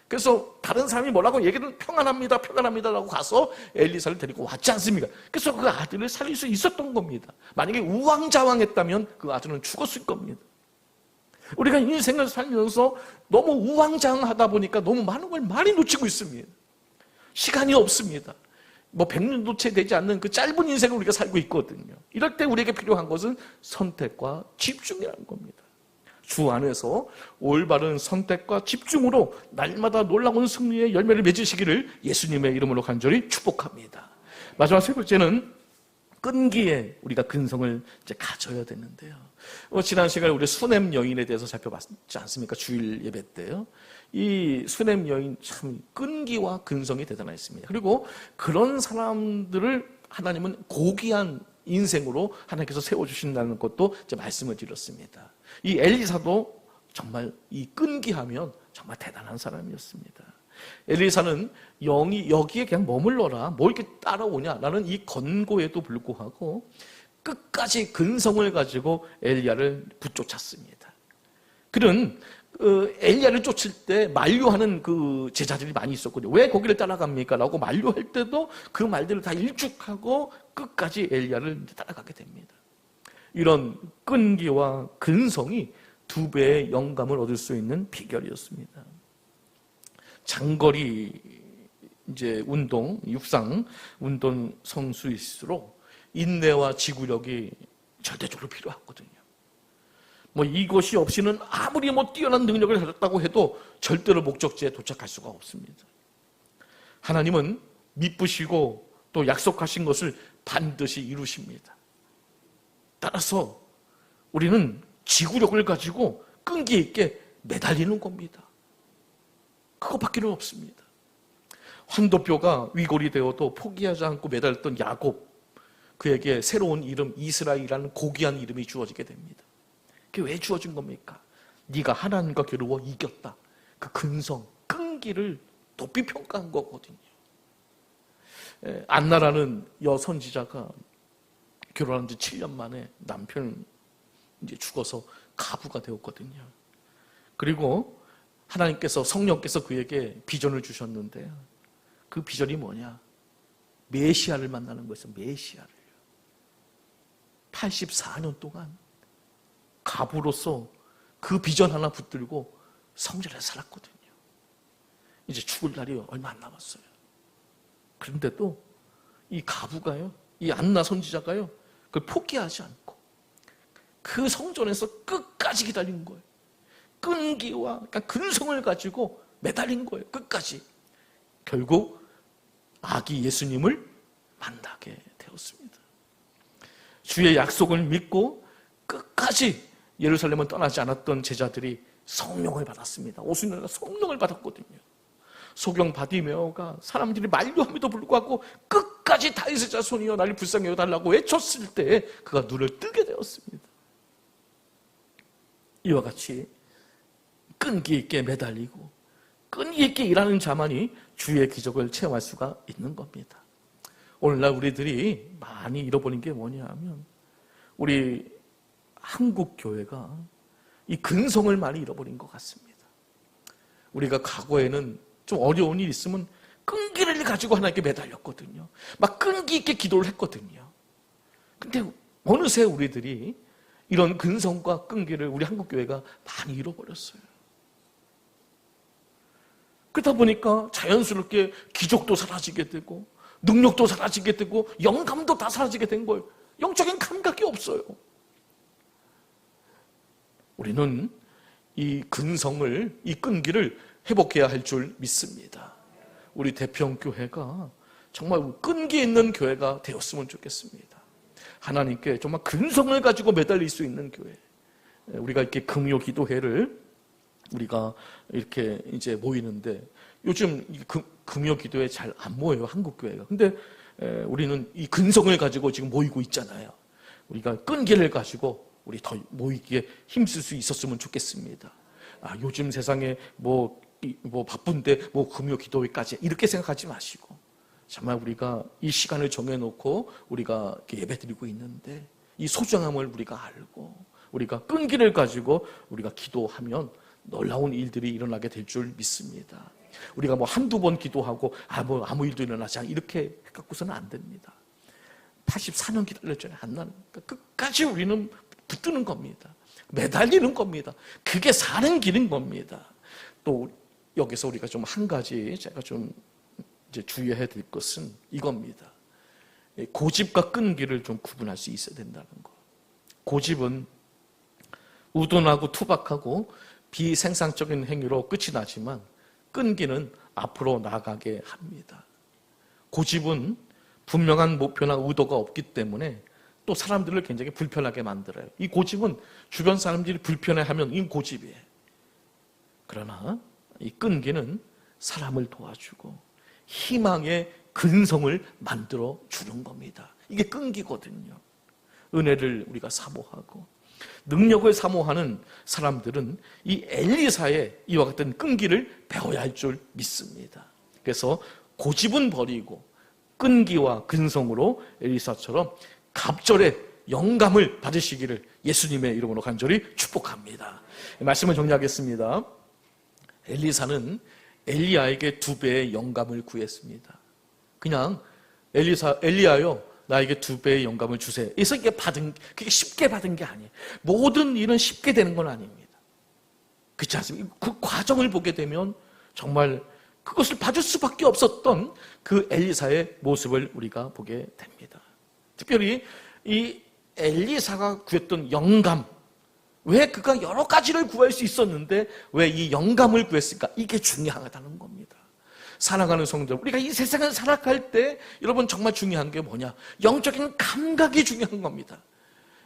그래서 다른 사람이 뭐라고 얘기를 평안합니다라고 가서 엘리사를 데리고 왔지 않습니까? 그래서 그 아들을 살릴 수 있었던 겁니다. 만약에 우왕좌왕했다면 그 아들은 죽었을 겁니다. 우리가 인생을 살면서 너무 우왕좌왕하다 보니까 너무 많은 걸 많이 놓치고 있습니다. 시간이 없습니다. 100년도 채 되지 않는 그 짧은 인생을 우리가 살고 있거든요. 이럴 때 우리에게 필요한 것은 선택과 집중이라는 겁니다. 주 안에서 올바른 선택과 집중으로 날마다 놀라운 승리의 열매를 맺으시기를 예수님의 이름으로 간절히 축복합니다. 마지막 세 번째는 끈기에 우리가 근성을 이제 가져야 되는데요. 지난 시간에 우리 수넴 여인에 대해서 살펴봤지 않습니까? 주일 예배 때요. 이 수넴 여인 참 끈기와 근성이 대단했습니다. 그리고 그런 사람들을 하나님은 고귀한 인생으로 하나님께서 세워주신다는 것도 이제 말씀을 드렸습니다. 이 엘리사도 정말 이 끈기하면 정말 대단한 사람이었습니다. 엘리사는 영이 여기에 그냥 머물러라, 뭐 이렇게 따라오냐라는 이 권고에도 불구하고 끝까지 근성을 가지고 엘리야를 붙쫓았습니다. 그는 엘리야를 쫓을 때 만류하는 그 제자들이 많이 있었거든요. 왜 거기를 따라갑니까? 라고 만류할 때도 그 말들을 다 일축하고 끝까지 엘리야를 따라가게 됩니다. 이런 끈기와 근성이 2배의 영감을 얻을 수 있는 비결이었습니다. 장거리 이제 운동, 육상 운동 선수일수록 인내와 지구력이 절대적으로 필요하거든요. 이것이 없이는 아무리 뛰어난 능력을 가졌다고 해도 절대로 목적지에 도착할 수가 없습니다. 하나님은 미쁘시고 또 약속하신 것을 반드시 이루십니다. 따라서 우리는 지구력을 가지고 끈기 있게 매달리는 겁니다. 그것밖에는 없습니다. 환도뼈가 위골이 되어도 포기하지 않고 매달렸던 야곱, 그에게 새로운 이름 이스라엘이라는 고귀한 이름이 주어지게 됩니다. 그게 왜 주어진 겁니까? 네가 하나님과 겨루어 이겼다. 그 근성, 끈기를 높이 평가한 거거든요. 안나라는 여선지자가 결혼한 지 7년 만에 남편이 이제 죽어서 가부가 되었거든요. 그리고 하나님께서, 성령께서 그에게 비전을 주셨는데 그 비전이 뭐냐? 메시아를 만나는 거였어요. 메시아를. 84년 동안 가부로서 그 비전 하나 붙들고 성전에 살았거든요. 이제 죽을 날이 얼마 안 남았어요. 그런데도 이 가부가요, 이 안나 선지자가요, 그걸 포기하지 않고 그 성전에서 끝까지 기다린 거예요. 끈기와 그러니까 근성을 가지고 매달린 거예요. 끝까지. 결국 아기 예수님을 만나게 되었습니다. 주의 약속을 믿고 끝까지 예루살렘을 떠나지 않았던 제자들이 성령을 받았습니다. 오순절날 성령을 받았거든요. 소경 바디메오가 사람들이 만류함에도 불구하고 끝까지 다윗의 자손이여 나를 불쌍히 여달라고 외쳤을 때 그가 눈을 뜨게 되었습니다. 이와 같이 끈기 있게 매달리고 끈기 있게 일하는 자만이 주의 기적을 체험할 수가 있는 겁니다. 오늘날 우리들이 많이 잃어버린 게 뭐냐 하면 우리 한국 교회가 이 근성을 많이 잃어버린 것 같습니다. 우리가 과거에는 좀 어려운 일 있으면 끈기를 가지고 하나님께 매달렸거든요. 막 끈기 있게 기도를 했거든요. 근데 어느새 우리들이 이런 근성과 끈기를 우리 한국교회가 많이 잃어버렸어요. 그러다 보니까 자연스럽게 기적도 사라지게 되고 능력도 사라지게 되고 영감도 다 사라지게 된 거예요. 영적인 감각이 없어요. 우리는 이 근성을, 이 끈기를 회복해야 할 줄 믿습니다. 우리 대평교회가 정말 끈기 있는 교회가 되었으면 좋겠습니다. 하나님께 정말 근성을 가지고 매달릴 수 있는 교회. 우리가 이렇게 금요 기도회를 우리가 이렇게 이제 모이는데 요즘 금요 기도회 잘 안 모여요, 한국 교회가. 근데 우리는 이 근성을 가지고 지금 모이고 있잖아요. 우리가 끈기를 가지고 우리 더 모이기에 힘쓸 수 있었으면 좋겠습니다. 요즘 세상에 뭐 바쁜데 금요 기도회까지 이렇게 생각하지 마시고 정말 우리가 이 시간을 정해놓고 우리가 예배드리고 있는데 이 소중함을 우리가 알고 우리가 끈기를 가지고 우리가 기도하면 놀라운 일들이 일어나게 될 줄 믿습니다. 우리가 한두 번 기도하고 아무 일도 일어나지 않아 이렇게 갖고서는 안 됩니다. 84년 기다렸잖아요. 안 나는. 끝까지 우리는 붙드는 겁니다. 매달리는 겁니다. 그게 사는 길인 겁니다. 또 여기서 우리가 좀 한 가지 제가 좀 이제 주의해야 될 것은 이겁니다. 고집과 끈기를 좀 구분할 수 있어야 된다는 거. 고집은 우둔하고 투박하고 비생산적인 행위로 끝이 나지만 끈기는 앞으로 나가게 합니다. 고집은 분명한 목표나 의도가 없기 때문에 또 사람들을 굉장히 불편하게 만들어요. 이 고집은 주변 사람들이 불편해하면 이 고집이에요. 그러나 이 끈기는 사람을 도와주고 희망의 근성을 만들어 주는 겁니다. 이게 끈기거든요. 은혜를 우리가 사모하고 능력을 사모하는 사람들은 이 엘리사의 이와 같은 끈기를 배워야 할 줄 믿습니다. 그래서 고집은 버리고 끈기와 근성으로 엘리사처럼 갑절의 영감을 받으시기를 예수님의 이름으로 간절히 축복합니다. 말씀을 정리하겠습니다. 엘리사는 엘리야에게 2배의 영감을 구했습니다. 그냥 엘리야요, 나에게 2배의 영감을 주세요. 그래서 그게 쉽게 받은 게 아니에요. 모든 일은 쉽게 되는 건 아닙니다. 그렇지 않습니까? 그 과정을 보게 되면 정말 그것을 받을 수밖에 없었던 그 엘리사의 모습을 우리가 보게 됩니다. 특별히 이 엘리사가 구했던 영감, 왜 그가 여러 가지를 구할 수 있었는데 왜 이 영감을 구했을까? 이게 중요하다는 겁니다. 살아가는 성도, 우리가 이 세상을 살아갈 때 여러분 정말 중요한 게 뭐냐? 영적인 감각이 중요한 겁니다.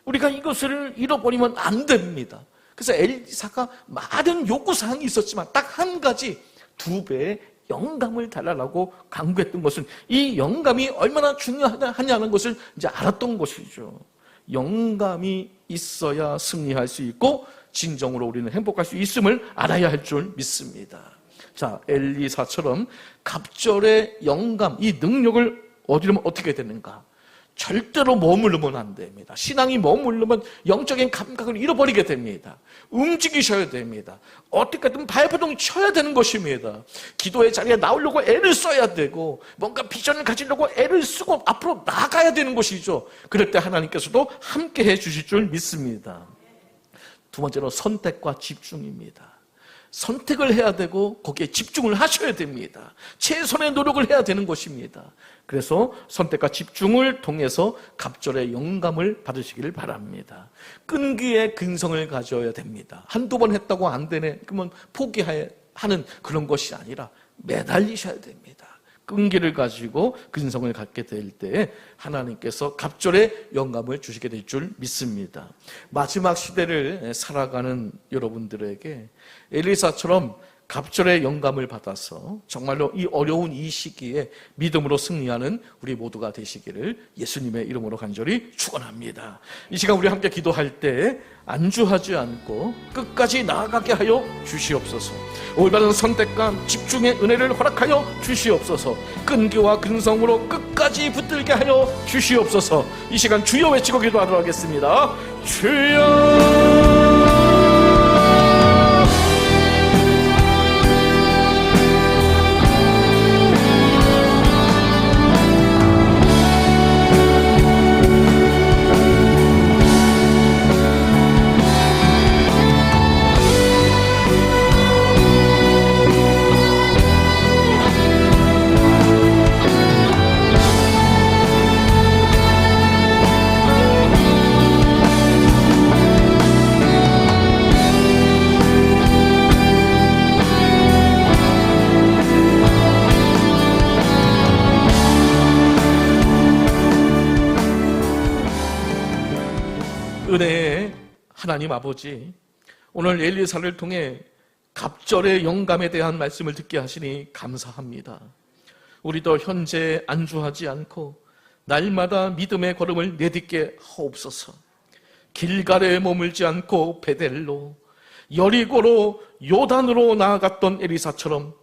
우리가 이것을 잃어버리면 안 됩니다. 그래서 엘리사가 많은 요구사항이 있었지만 딱 한 가지 2배의 영감을 달라고 강구했던 것은 이 영감이 얼마나 중요하냐는 것을 이제 알았던 것이죠. 영감이 있어야 승리할 수 있고 진정으로 우리는 행복할 수 있음을 알아야 할 줄 믿습니다. 자, 엘리사처럼 갑절의 영감, 이 능력을 얻으려면 어떻게 되는가? 절대로 머무르면 안 됩니다. 신앙이 머무르면 영적인 감각을 잃어버리게 됩니다. 움직이셔야 됩니다. 어떻게든 발버둥 쳐야 되는 것입니다. 기도의 자리에 나오려고 애를 써야 되고 뭔가 비전을 가지려고 애를 쓰고 앞으로 나가야 되는 것이죠. 그럴 때 하나님께서도 함께 해 주실 줄 믿습니다. 2번째로 선택과 집중입니다. 선택을 해야 되고 거기에 집중을 하셔야 됩니다. 최선의 노력을 해야 되는 것입니다. 그래서 선택과 집중을 통해서 갑절의 영감을 받으시기를 바랍니다. 끈기의 근성을 가져야 됩니다. 한두 번 했다고 안 되네 그러면 포기하는 그런 것이 아니라 매달리셔야 됩니다. 끈기를 가지고 근성을 갖게 될 때 하나님께서 갑절의 영감을 주시게 될 줄 믿습니다. 마지막 시대를 살아가는 여러분들에게 엘리사처럼 갑절의 영감을 받아서 정말로 이 어려운 이 시기에 믿음으로 승리하는 우리 모두가 되시기를 예수님의 이름으로 간절히 축원합니다. 이 시간 우리 함께 기도할 때 안주하지 않고 끝까지 나아가게 하여 주시옵소서. 올바른 선택과 집중의 은혜를 허락하여 주시옵소서. 끈기와 근성으로 끝까지 붙들게 하여 주시옵소서. 이 시간 주여 외치고 기도하도록 하겠습니다. 주여. 은혜의 하나님 아버지, 오늘 엘리사를 통해 갑절의 영감에 대한 말씀을 듣게 하시니 감사합니다. 우리도 현재 안주하지 않고 날마다 믿음의 걸음을 내딛게 하옵소서. 길갈에 머물지 않고 베델로, 여리고로, 요단으로 나아갔던 엘리사처럼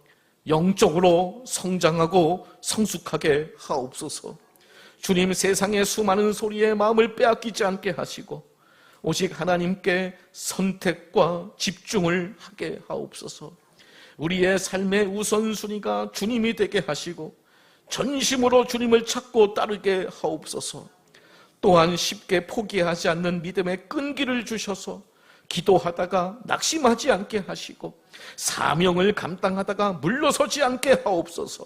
영적으로 성장하고 성숙하게 하옵소서. 주님, 세상의 수많은 소리에 마음을 빼앗기지 않게 하시고 오직 하나님께 선택과 집중을 하게 하옵소서. 우리의 삶의 우선순위가 주님이 되게 하시고 전심으로 주님을 찾고 따르게 하옵소서. 또한 쉽게 포기하지 않는 믿음의 끈기를 주셔서 기도하다가 낙심하지 않게 하시고 사명을 감당하다가 물러서지 않게 하옵소서.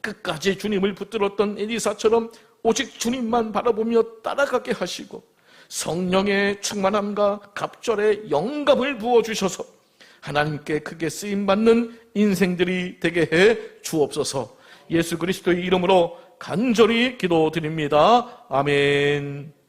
끝까지 주님을 붙들었던 엘리사처럼 오직 주님만 바라보며 따라가게 하시고 성령의 충만함과 갑절의 영감을 부어주셔서 하나님께 크게 쓰임받는 인생들이 되게 해 주옵소서. 예수 그리스도의 이름으로 간절히 기도드립니다. 아멘.